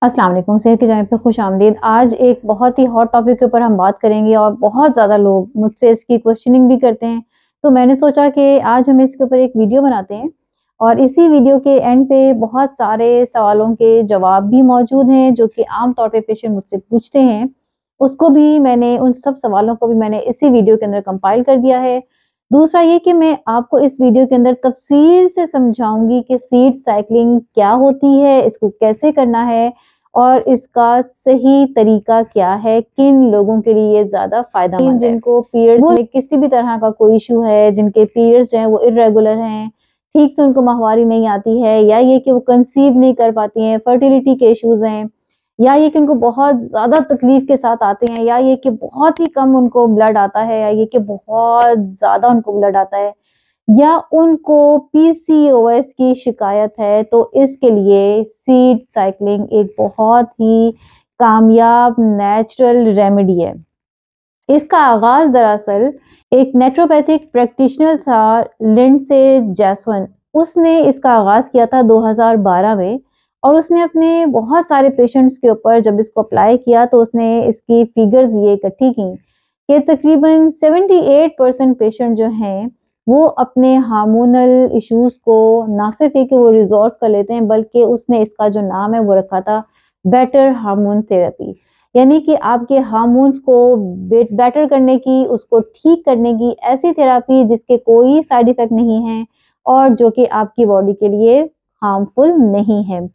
अस्सलाम वालेकुम। सेहत की जानिब पे खुश आमदीद। आज एक बहुत ही हॉट टॉपिक के ऊपर हम बात करेंगे और बहुत ज़्यादा लोग मुझसे इसकी क्वेश्चनिंग भी करते हैं, तो मैंने सोचा कि आज हम इसके ऊपर एक वीडियो बनाते हैं और इसी वीडियो के एंड पे बहुत सारे सवालों के जवाब भी मौजूद हैं जो कि आम तौर पे पेशेंट मुझसे पूछते हैं। उसको भी मैंने उन सब सवालों को भी मैंने इसी वीडियो के अंदर कंपाइल कर दिया है। दूसरा ये कि मैं आपको इस वीडियो के अंदर तफसील से समझाऊंगी कि सीड साइकिलिंग क्या होती है, इसको कैसे करना है और इसका सही तरीका क्या है, किन लोगों के लिए ये ज्यादा फायदेमंद है। जिनको पीरियड्स में किसी भी तरह का कोई इशू है, जिनके पीरियड्स जो हैं वो इरेगुलर हैं, ठीक से उनको माहवारी नहीं आती है, या ये कि वो कंसीव नहीं कर पाती हैं, फर्टिलिटी के इश्यूज हैं, या ये कि उनको बहुत ज्यादा तकलीफ के साथ आते हैं, या ये कि बहुत ही कम उनको ब्लड आता है, या ये कि बहुत ज्यादा उनको ब्लड आता है, या उनको पीसीओएस की शिकायत है, तो इसके लिए सीड साइकिलिंग एक बहुत ही कामयाब नेचुरल रेमेडी है। इसका आगाज दरअसल एक नेचुरोपैथिक प्रैक्टिशनर था, लिंडसे जैसवन। उसने इसका आगाज किया था 2012 में और उसने अपने बहुत सारे पेशेंट्स के ऊपर जब इसको अप्लाई किया तो उसने इसकी फिगर्स ये इकट्ठी की कि तकरीबन 78% पेशेंट जो हैं वो अपने हार्मोनल इश्यूज को ना सिर्फ ये कि वो रिजॉल्व कर लेते हैं, बल्कि उसने इसका जो नाम है वो रखा था बेटर हार्मोन थेरेपी। यानी कि आपके हार्मोन्स को बेटर करने की, उसको ठीक करने की ऐसी थेरेपी जिसके कोई साइड इफेक्ट नहीं है और जो कि आपकी बॉडी के लिए हार्मफुल नहीं है।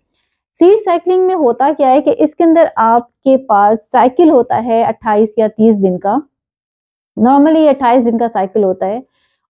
सीड साइकिलिंग में होता क्या है कि इसके अंदर आपके पास साइकिल होता है 28 या 30 दिन का। नॉर्मली 28 दिन का साइकिल होता है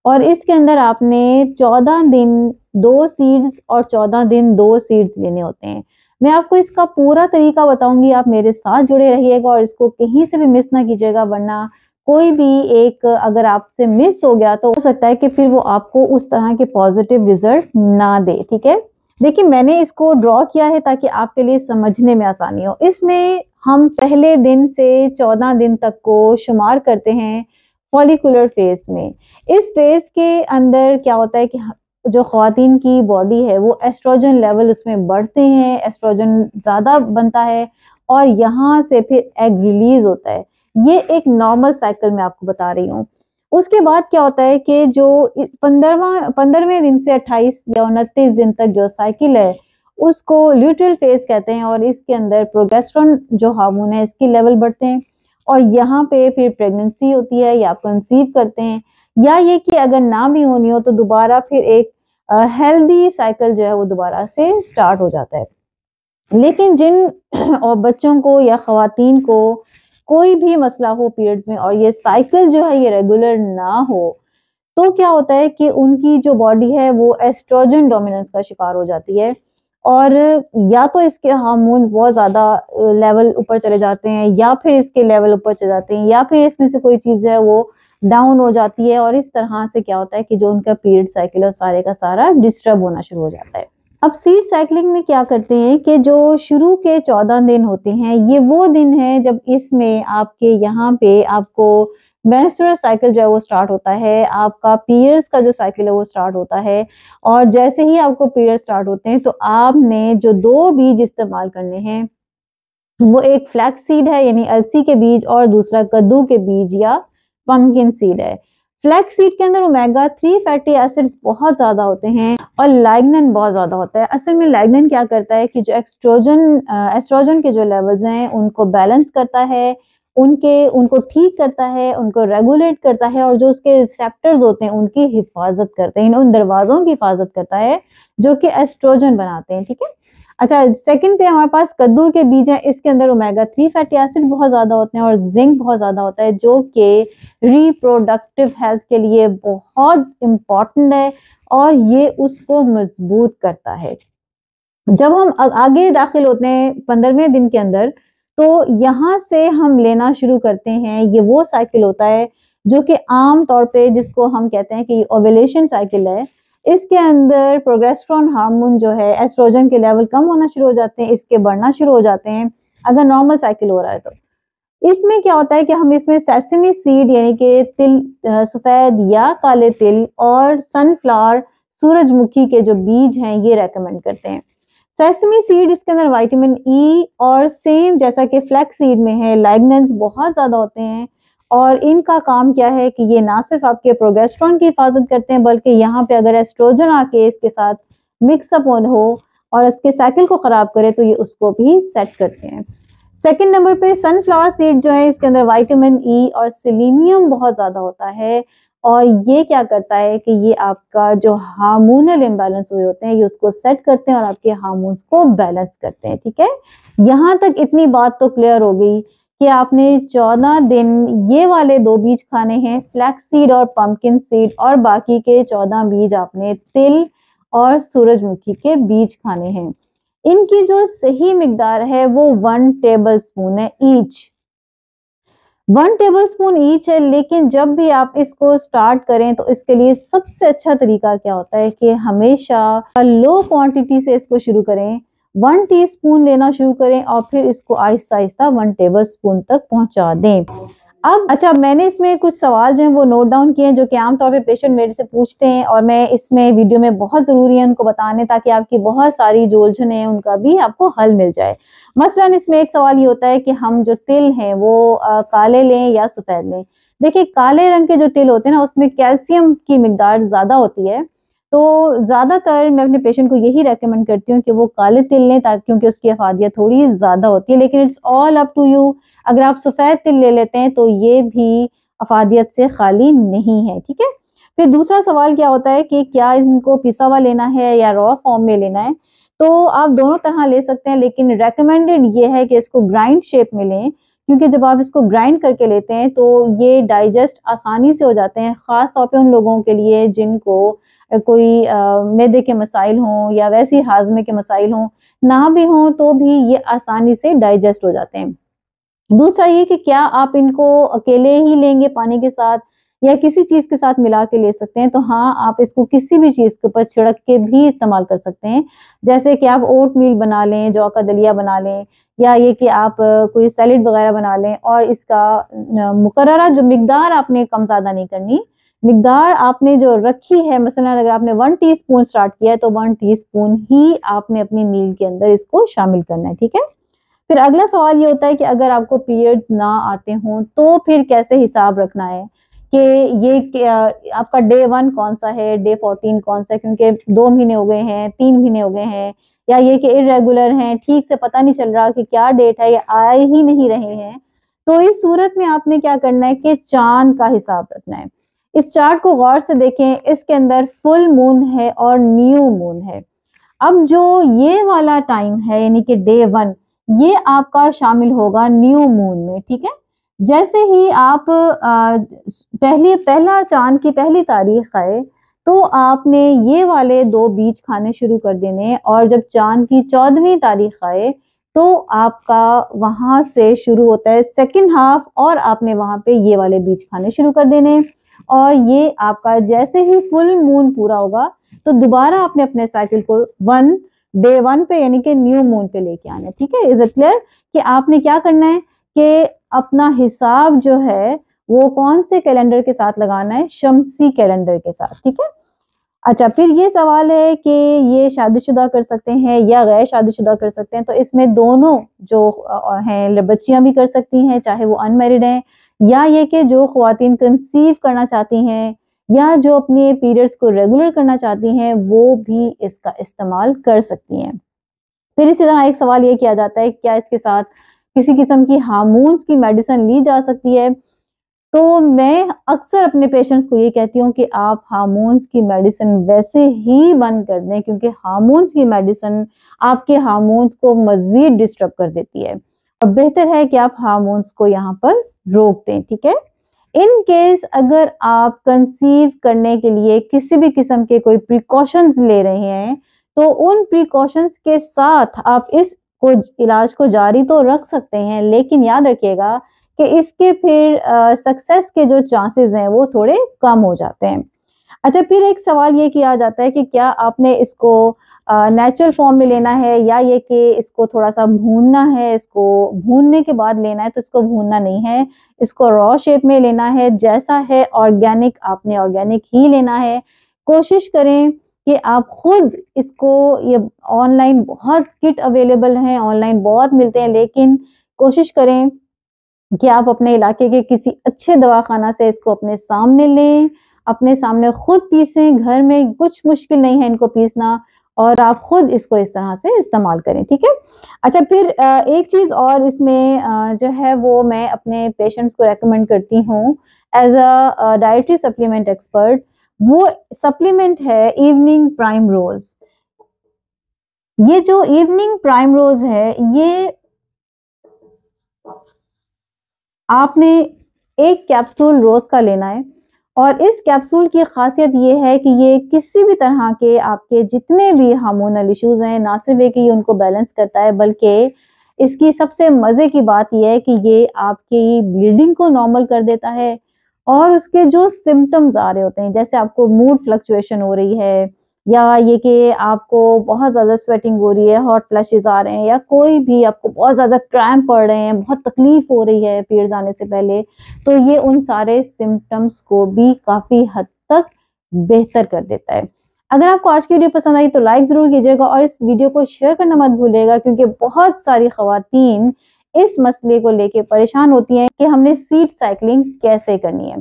और इसके अंदर आपने 14 दिन 2 सीड्स और 14 दिन 2 सीड्स लेने होते हैं। मैं आपको इसका पूरा तरीका बताऊंगी, आप मेरे साथ जुड़े रहिएगा और इसको कहीं से भी मिस ना कीजिएगा, वरना कोई भी एक अगर आपसे मिस हो गया तो हो सकता है कि फिर वो आपको उस तरह के पॉजिटिव रिजल्ट ना दे। ठीक है, देखिए मैंने इसको ड्रॉ किया है ताकि आपके लिए समझने में आसानी हो। इसमें हम पहले दिन से 14 दिन तक को शुमार करते हैं फॉलिकुलर फेज में। इस फेज के अंदर क्या होता है कि जो ख्वातीन की बॉडी है वो एस्ट्रोजन लेवल उसमें बढ़ते हैं, एस्ट्रोजन ज्यादा बनता है और यहाँ से फिर एग रिलीज होता है। ये एक नॉर्मल साइकिल मैं आपको बता रही हूँ। उसके बाद क्या होता है कि जो 15वें दिन से 28 या 29 दिन तक जो साइकिल है उसको ल्यूटियल फेज कहते हैं और इसके अंदर प्रोजेस्टेरोन जो हार्मोन है इसके लेवल बढ़ते हैं और यहाँ पे फिर प्रेगनेंसी होती है या आप कंसीव करते हैं, या ये कि अगर ना भी होनी हो तो दोबारा फिर एक हेल्दी साइकिल जो है वो दोबारा से स्टार्ट हो जाता है। लेकिन जिन और बच्चों को या खवातीन को कोई भी मसला हो पीरियड्स में और ये साइकिल जो है ये रेगुलर ना हो, तो क्या होता है कि उनकी जो बॉडी है वो एस्ट्रोजन डोमिनेंस का शिकार हो जाती है और या तो इसके हार्मोन्स बहुत ज्यादा लेवल ऊपर चले जाते हैं या फिर इसके लेवल ऊपर चले जाते हैं या फिर इसमें से कोई चीज जो है वो डाउन हो जाती है और इस तरह से क्या होता है कि जो उनका पीरियड साइकिल है सारे का सारा डिस्टर्ब होना शुरू हो जाता है। अब सीड साइकिलिंग में क्या करते हैं कि जो शुरू के 14 दिन होते हैं ये वो दिन है जब इसमें आपके यहाँ पे आपको मेंस्ट्रुअल साइकिल जो है वो स्टार्ट होता है, आपका पीरियड्स का जो साइकिल है वो स्टार्ट होता है और जैसे ही आपको पीरियड स्टार्ट होते हैं तो आपने जो 2 बीज इस्तेमाल करने हैं वो एक फ्लैक्स सीड है यानी अलसी के बीज और दूसरा कद्दू के बीज या पंपकिन सीड है। फ्लैक्स सीड के अंदर ओमेगा 3 फैटी एसिड्स बहुत ज्यादा होते हैं और लाइग्नन बहुत ज्यादा होता है। असल में लाइग्नन क्या करता है कि जो एस्ट्रोजन के जो लेवल्स हैं उनको बैलेंस करता है, उनको ठीक करता है, उनको रेगुलेट करता है और जो उसके रिसेप्टर्स होते हैं उनकी हिफाजत करते हैं, उन दरवाजों की हिफाजत करता है जो कि एस्ट्रोजन बनाते हैं। ठीक है, अच्छा सेकंड पे हमारे पास कद्दू के बीज है, इसके अंदर ओमेगा 3 फैटी एसिड बहुत ज्यादा होते हैं और जिंक बहुत ज्यादा होता है जो कि रिप्रोडक्टिव हेल्थ के लिए बहुत इंपॉर्टेंट है और ये उसको मजबूत करता है। जब हम आगे दाखिल होते हैं 15वें दिन के अंदर तो यहाँ से हम लेना शुरू करते हैं, ये वो साइकिल होता है जो कि आम तौर पे जिसको हम कहते हैं कि ओव्यूलेशन साइकिल है। इसके अंदर प्रोजेस्टेरोन हार्मोन जो है एस्ट्रोजन के लेवल कम होना शुरू हो जाते हैं, इसके बढ़ना शुरू हो जाते हैं अगर नॉर्मल साइकिल हो रहा है तो। इसमें क्या होता है कि हम इसमें सेसमी सीड यानी कि तिल, सफेद या काले तिल और सनफ्लावर सूरजमुखी के जो बीज हैं ये रेकमेंड करते हैं। सेसमी सीड, इसके अंदर विटामिन ई और सेम जैसा कि फ्लैक्स सीड में है लाइग्नेंस बहुत ज़्यादा होते हैं, और इनका काम क्या है कि ये ना सिर्फ आपके प्रोजेस्टेरॉन की हिफाजत करते हैं, बल्कि यहाँ पे अगर एस्ट्रोजन आके इसके साथ मिक्सअप हो और इसके साइकिल को ख़राब करे तो ये उसको भी सेट करते हैं। सेकंड नंबर पे सनफ्लावर सीड जो है, इसके अंदर विटामिन ई और सेलेनियम बहुत ज़्यादा होता है, और ये क्या करता है कि ये आपका जो हार्मोनल इम्बैलेंस हुए होते हैं ये उसको सेट करते हैं और आपके हार्मोन्स को बैलेंस करते हैं। ठीक है, यहाँ तक इतनी बात तो क्लियर हो गई कि आपने 14 दिन ये वाले 2 बीज खाने हैं, फ्लैक्स सीड और पंपकिन सीड, और बाकी के 14 बीज आपने तिल और सूरजमुखी के बीज खाने हैं। इनकी जो सही मिकदार है वो 1 टेबल स्पून है ईच, 1 टेबल स्पून ईच है। लेकिन जब भी आप इसको स्टार्ट करें तो इसके लिए सबसे अच्छा तरीका क्या होता है कि हमेशा लो क्वांटिटी से इसको शुरू करें, 1 टीस्पून लेना शुरू करें और फिर इसको आहिस्ता आहिस्ता 1 टेबल स्पून तक पहुंचा दें। अब अच्छा, मैंने इसमें कुछ सवाल जो हैं वो नोट डाउन किए हैं जो कि आमतौर पे पेशेंट मेरे से पूछते हैं, और मैं इसमें वीडियो में बहुत ज़रूरी है उनको बताने, ताकि आपकी बहुत सारी जो उलझन है उनका भी आपको हल मिल जाए। मसलन इसमें एक सवाल ये होता है कि हम जो तिल हैं वो काले लें या सफ़ेद लें। देखिए, काले रंग के जो तिल होते हैं ना उसमें कैल्शियम की मिकदार ज़्यादा होती है, तो ज़्यादातर मैं अपने पेशेंट को यही रेकमेंड करती हूँ कि वो काले तिल लें, ताकि क्योंकि उसकी अफादियत थोड़ी ज़्यादा होती है। लेकिन it's all up to you, अगर आप सफ़ेद तिल ले लेते हैं तो ये भी अफादियत से खाली नहीं है। ठीक है, फिर दूसरा सवाल क्या होता है कि क्या इनको पिसा हुआ लेना है या रॉ फॉर्म में लेना है, तो आप दोनों तरह ले सकते हैं, लेकिन रेकमेंडेड ये है कि इसको ग्राइंड शेप में लें, क्योंकि जब आप इसको ग्राइंड करके लेते हैं तो ये डाइजेस्ट आसानी से हो जाते हैं, ख़ास तौर पे उन लोगों के लिए जिनको कोई मैदे के मसाइल हों या वैसे हाजमे के मसाइल हों, ना भी हों तो भी ये आसानी से डाइजेस्ट हो जाते हैं। दूसरा ये कि क्या आप इनको अकेले ही लेंगे पानी के साथ या किसी चीज़ के साथ मिला के ले सकते हैं, तो हाँ, आप इसको किसी भी चीज़ के ऊपर छिड़क के भी इस्तेमाल कर सकते हैं। जैसे कि आप ओट मील बना लें, जौ का दलिया बना लें, या ये कि आप कोई सैलेड वगैरह बना लें, और इसका मुकर्ररा जो मिकदार आपने कम ज़्यादा नहीं करनी, मिकदार आपने जो रखी है, मसलन अगर आपने 1 टीस्पून स्टार्ट किया है तो 1 टीस्पून ही आपने अपनी मील के अंदर इसको शामिल करना है। ठीक है, फिर अगला सवाल ये होता है कि अगर आपको पीरियड्स ना आते हों तो फिर कैसे हिसाब रखना है कि ये आपका डे 1 कौन सा है, डे 14 कौन सा है, क्योंकि 2 महीने हो गए हैं, 3 महीने हो गए हैं, या ये कि इरेगुलर हैं, ठीक से पता नहीं चल रहा कि क्या डेट है, या आए ही नहीं रहे हैं। तो इस सूरत में आपने क्या करना है कि चांद का हिसाब रखना है। इस चार्ट को गौर से देखें, इसके अंदर फुल मून है और न्यू मून है। अब जो ये वाला टाइम है यानी कि डे 1, ये आपका शामिल होगा न्यू मून में। ठीक है, जैसे ही आप पहला चांद की पहली तारीख आए तो आपने ये वाले 2 बीज खाने शुरू कर देने, और जब चांद की 14वीं तारीख आए तो आपका वहां से शुरू होता है सेकंड हाफ, और आपने वहां पे ये वाले बीज खाने शुरू कर देने, और ये आपका जैसे ही फुल मून पूरा होगा तो दोबारा आपने अपने साइकिल को डे 1 पे यानी कि न्यू मून पे लेके आना है। ठीक है, इज इट क्लियर कि आपने क्या करना है कि अपना हिसाब जो है वो कौन से कैलेंडर के साथ लगाना है, शमसी कैलेंडर के साथ। ठीक है, अच्छा, फिर ये सवाल है कि ये शादीशुदा कर सकते हैं या गैर शादीशुदा कर सकते हैं, तो इसमें दोनों जो हैं, बच्चियां भी कर सकती हैं चाहे वो अनमैरिड हैं, या ये कि जो ख्वातीन कंसीव करना चाहती हैं या जो अपने पीरियड्स को रेगुलर करना चाहती हैं वो भी इसका इस्तेमाल कर सकती हैं। फिर इसी तरह एक सवाल ये किया जाता है कि क्या इसके साथ किसी किस्म की हार्मोन्स की मेडिसिन ली जा सकती है, तो मैं अक्सर अपने पेशेंट्स को ये कहती हूँ कि आप हार्मोन्स की मेडिसिन वैसे ही बंद कर दें, क्योंकि हार्मोन्स की मेडिसिन आपके हार्मोन्स को मजीद डिस्टर्ब कर देती है, और बेहतर है कि आप हार्मोन्स को यहाँ पर रोक दें। ठीक है, इन केस अगर आप कंसीव करने के लिए किसी भी किस्म के कोई प्रिकॉशंस ले रहे हैं तो उन प्रिकॉशंस के साथ आप इस इलाज को जारी तो रख सकते हैं, लेकिन याद रखिएगा कि इसके फिर सक्सेस के जो चांसेस हैं वो थोड़े कम हो जाते हैं। अच्छा, फिर एक सवाल ये किया जाता है कि क्या आपने इसको नेचुरल फॉर्म में लेना है या ये कि इसको थोड़ा सा भूनना है, इसको भूनने के बाद लेना है, तो इसको भूनना नहीं है, इसको रॉ शेप में लेना है, जैसा है ऑर्गेनिक आपने ऑर्गेनिक ही लेना है। कोशिश करें कि आप खुद इसको, ये ऑनलाइन बहुत किट अवेलेबल हैं, ऑनलाइन बहुत मिलते हैं, लेकिन कोशिश करें कि आप अपने इलाके के किसी अच्छे दवाखाना से इसको अपने सामने लें, अपने सामने खुद पीसें। घर में कुछ मुश्किल नहीं है इनको पीसना, और आप खुद इसको इस तरह से इस्तेमाल करें, ठीक है। अच्छा, फिर एक चीज़ और इसमें जो है वो मैं अपने पेशेंट्स को रेकमेंड करती हूँ as a dietary supplement expert. वो सप्लीमेंट है इवनिंग प्राइम रोज। ये जो इवनिंग प्राइम रोज है, ये आपने एक कैप्सूल रोज का लेना है, और इस कैप्सूल की खासियत ये है कि ये किसी भी तरह के आपके जितने भी हार्मोनल इश्यूज हैं, ना सिर्फ एक ये उनको बैलेंस करता है, बल्कि इसकी सबसे मज़े की बात यह है कि ये आपकी ब्लीडिंग को नॉर्मल कर देता है। और उसके जो सिम्टम्स आ रहे होते हैं, जैसे आपको मूड फ्लक्चुएशन हो रही है, या ये कि आपको बहुत ज़्यादा स्वेटिंग हो रही है, हॉट फ्लैशेस आ रहे हैं, या कोई भी आपको बहुत ज़्यादा क्रैम्प पड़ रहे हैं, बहुत तकलीफ हो रही है पीरियड्स आने से पहले, तो ये उन सारे सिम्टम्स को भी काफ़ी हद तक बेहतर कर देता है। अगर आपको आज की वीडियो पसंद आई तो लाइक ज़रूर कीजिएगा, और इस वीडियो को शेयर करना मत भूलिएगा, क्योंकि बहुत सारी ख़वातीन इस मसले को लेके परेशान होती हैं कि हमने सीड साइकिलिंग कैसे करनी है।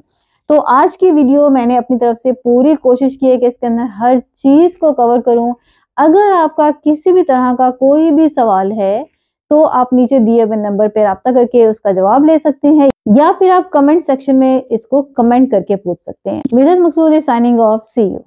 तो आज की वीडियो मैंने अपनी तरफ से पूरी कोशिश की है कि इसके अंदर हर चीज़ को कवर करूं। अगर आपका किसी भी तरह का कोई भी सवाल है तो आप नीचे दिए हुए नंबर पर रब्ता करके उसका जवाब ले सकते हैं, या फिर आप कमेंट सेक्शन में इसको कमेंट करके पूछ सकते हैं। मिलत मकसूद साइनिंग ऑफ, सी यू।